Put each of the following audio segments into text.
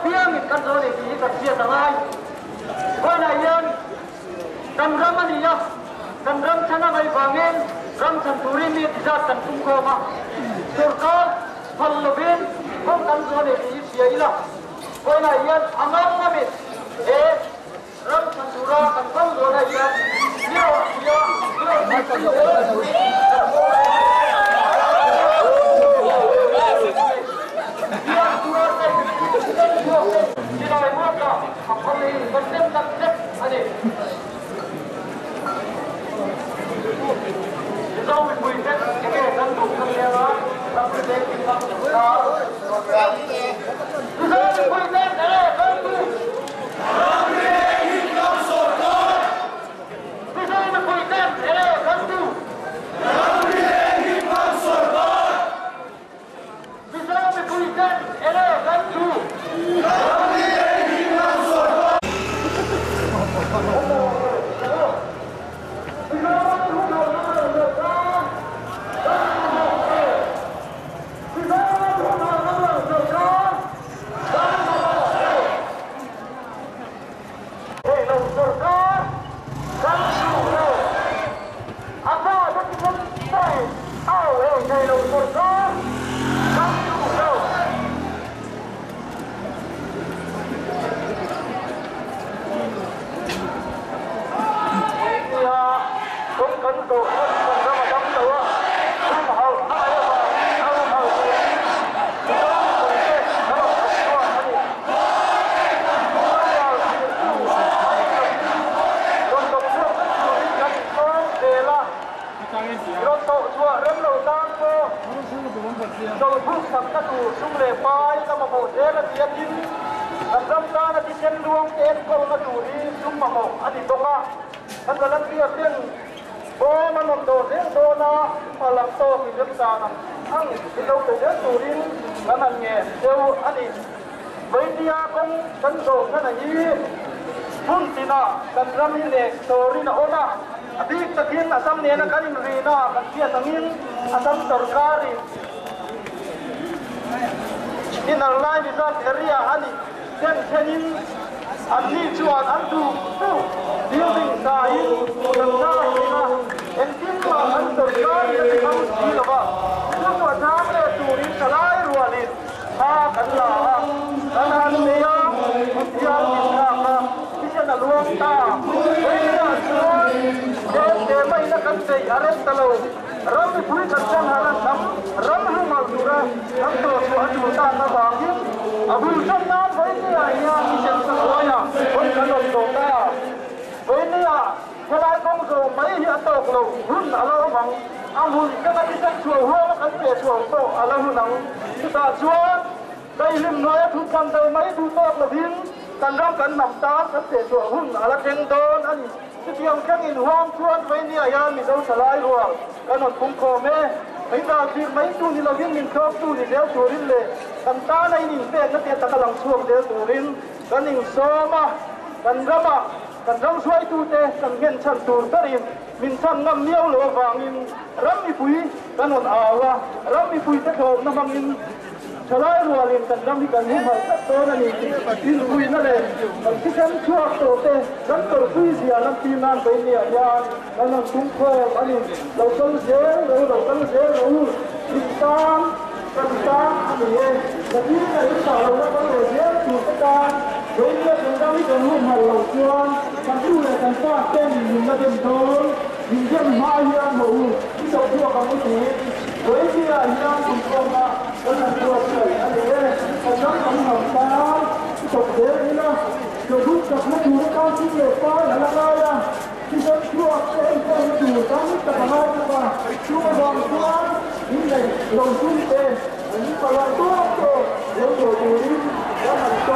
phiang mình cắt rồi để tí cắt chia thằng ai coi này yên cần râm anh nhá cần râm chân này vàng yên râm chân turi mi ra chân tung cô mà सरकार फल्लबिन हम कंजोने की सियाइला कोई ना ये अमंग में ए रंग संतुरा कंजोन जोना ये Rau mình quỳ hết cái này dân đủ không nghe đó, làm cái gì thì làm được đó. Cứ rau mình quỳ hết cái này dân đủ. Rau mình hít lòng sổ đó. Cứ rau mình quỳ hết cái này dân đủ. Rau mình hít lòng sổ đó. Cứ rau mình quỳ hết cái này dân đủ. Rau mình hít lòng sổ đó. Rồi phúc sắp các thủ sung lệ phai là mà một thế là tiết chính làm râm ta là tiết chân luông tên cô là chủ đi sung mà một anh đi đông á anh có lần kia tiên bố mà một đồ riêng đô na mà làm to thì rất ta nè anh thì đâu từ đến chủ đi là nằm nhẹ theo anh đi với tia công chân đồ cái này như phun thì na cần râm như này đồ đi na ôn na đi thực hiện là xăm này là cái gì na cần kia thằng in xăm सरकारी in a line resort area ani ten ani chuan an tu building sai kan na ina en tin ma an सरकार ni kam si lova tu wa tham le turin salai rualin ha kan la kan han me ya ya ni na ka kisan na luang ta ei na chuan de mai na kan sei arrest talo ram ni puri kan chang halan nam ram hu mal dura nam to su aju ta na bangi abu san na vai ni ya ki chen sa ya on kan do ta vai ni ya khalai kong zo mai hi to ko hun alo bang ang hun ka na ki san chuo ho kan pe chuo to ala hu nang ta chuan dai lim noi thu kan dai mai thu to la hin kan ram kan nam ta kan pe chuo hun ala keng don aniที่ยังแค่อินห้องชวนไว้เนี่ยยามีเราสลายรัวกันหมดคุ้มครองแม่ไม่ได้ที่ไม่ตู้นี่เราวิ่งมินครอบตู้นี่เดียวตัวรินเลยกันตาในนิ่งเป็นนักเรียนตะกำลังช่วงเดียวตัวรินกันนิ่งโซมากันรำกันรำช่วยตู้เตะกันเงินชั้นตูนตรินมินชั้นน้ำเนี้ยวหลวงวางอินรำมีปุ๋ยกันหมดอาวะรำมีปุ๋ยตะโขบน้ำมันอินชลายรัวลินกันรำที่กันหุ่นหัวตัดโตนั่นนี่อินปุ๋ยนั่นเลยมันที่ฉันช่วยตัวเตะฉันตัวปุ๋ยเสียน้ำตีนานไปเนี่ยยาแล้วนั่งคุ้มครองอันนี้เราต้องเสียเราต้องเสียเราติดตามกันตามอันนี้แต่ที่ไหนต่อเราก็ต้องเสียถูกการโดยเรื่องของที่กันหุ่นหัวเราชวนกันดูแลกันฟาดเต้นยิงมาเต็มโถยิงเยี่ยมมาเยี่ยมหมูที่เราทั่วกันไม่ถึงโดยที่เราเยี่ยมคุ้มครองมาแล้วนั่งตัวเฉยอันนี้เราต้องทำหนังตาจบเดี๋ยวนี้นะจะทุกข์กับผู้ถูกการที่เหลือไปอะไรนะที่ฉันชั่วเองก็ไม่ถูกทั้งนี้แต่ทำไมดีกว่าชั่วลองชั่วนี่เลยลงทุนเองอันนี้ก็ลองตัวเดี๋ยวตัวนี้แล้วมันโต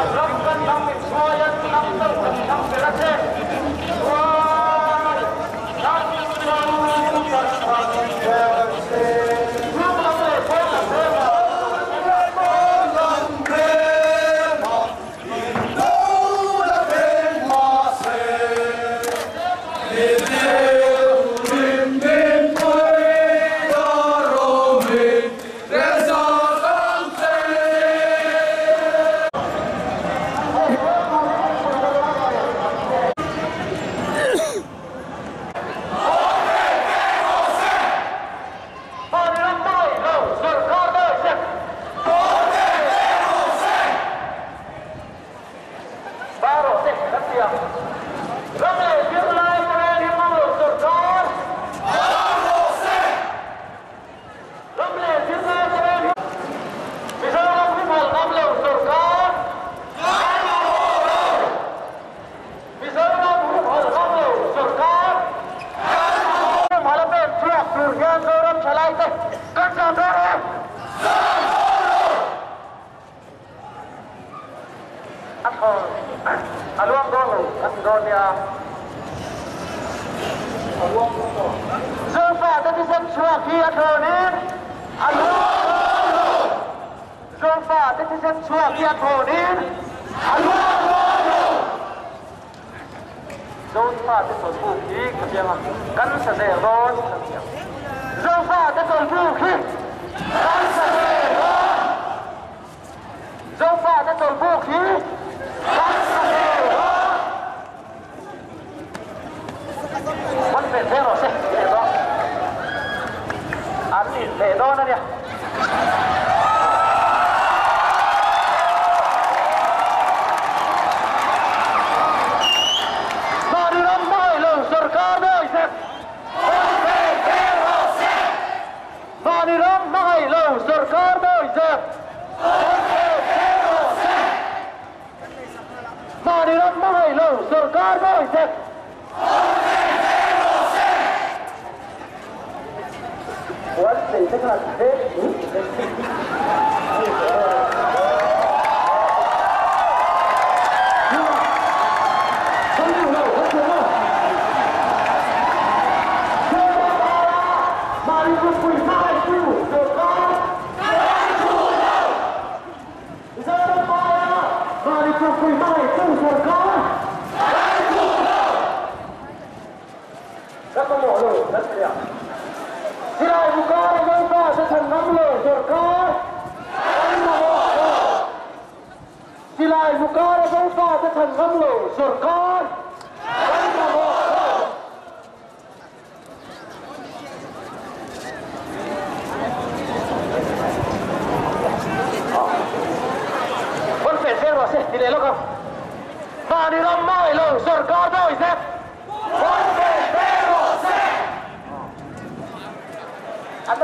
Hãy subscribe cho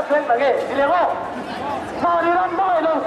kênh Ghiền Mì Gõ để không bỏ lỡ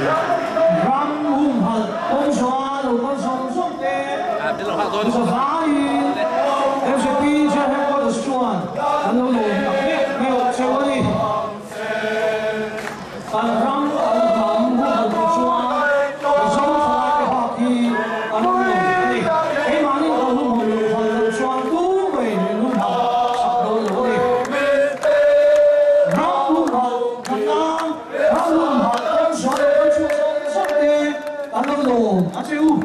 răng hùng hận con xóa đầu con sông sông tê con sông phá in em sẽ đi cho em có được xuân anh đâu rồi đặc biệt nhiều chơi đi anh răng anh hầm hùng hận con xóa con sông phá cái hoa kỳ anh đâu rồi đi cái mà những con hùng hận con xóa tú về hùng hận sắp đâu rồi đi răng hùng hận con nam răng hùng hận con xóa con sông sông tê anh đâu rồi anh chịu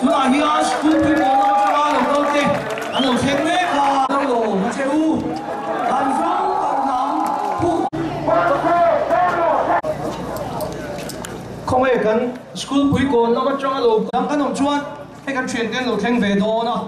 chúng ta hiện school quy mô nó cho ra được không thế anh đầu xem đấy là đâu rồi nó sẽ u anh răng anh nắm thu không hề cần school quy mô nó có cho ra được làm cái đồng chuan hay cần chuyển tiền được thêm về đó nó